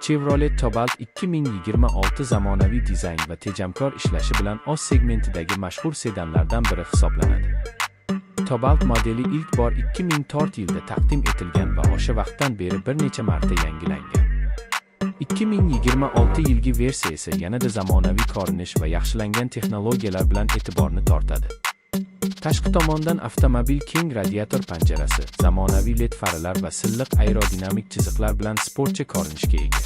Chevrolet Cobalt 2026 zamonaviy dizayn va tejamkor ishlashi bilan o'z segmentidagi mashhur sedanlardan biri hisoblanadi. Cobalt modeli ilk bor 2004-yilda taqdim etilgan va o'sha vaqtdan beri bir necha marta yangilangan. 2026 yilgi versiya esa yanada zamonaviy ko'rinish va yaxshilangan texnologiyalar bilan e'tiborni tortadi. Tashqi tomondan avtomobil keng radiator panjarasi, zamonaviy LED farlar va silliq aerodinamik chiziqlar bilan sportcha ko'rinishga ega.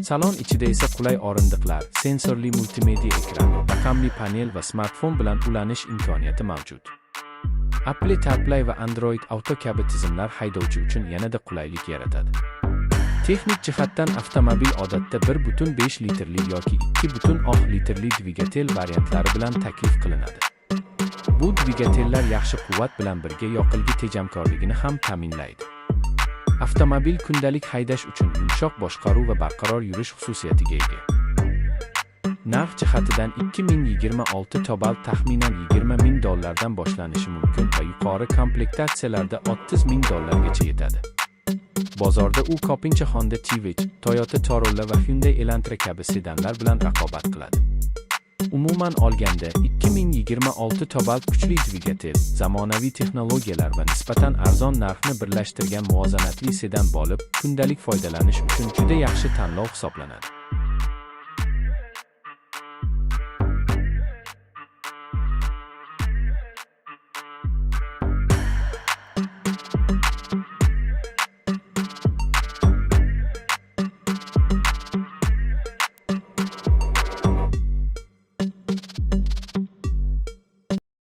Salon ichida esa qulay o'rindiqlar, sensorli multimedia ekran, raqamli panel va smartfon bilan ulanish imkoniyati mavjud. Apple CarPlay va Android Auto kabi tizimlar haydovchi uchun yanada qulaylik yaratadi. Texnik jihatdan avtomobil odatda 1.5 litrli yoki 2.6 litrli dvigatel variantlari bilan taklif qilinadi. Bu dvigatellar yaxshi quvvat bilan birga yoqilg'i tejamkorligini ham ta'minlaydi. Avtomobil kundalik haydash uchun yumshoq boshqaruv va barqaror yurish xususiyatiga ega. Narx jihatidan 2026 Cobalt taxminan $20,000 dan boshlanishi mumkin va yuqori komplektatsiyalarda $30,000 yetadi. Bozorda u ko'pincha Honda Civic, Toyota Corolla va Hyundai Elantra kabi sedanlar bilan raqobat qiladi. Umuman olganda, 2026 Cobalt kuchli dvigatel, zamonaviy texnologiyalar va nisbatan arzon narxni birlashtirgan muvozanatli sedan bo'lib, kundalik foydalanish uchun juda yaxshi tanlov hisoblanadi.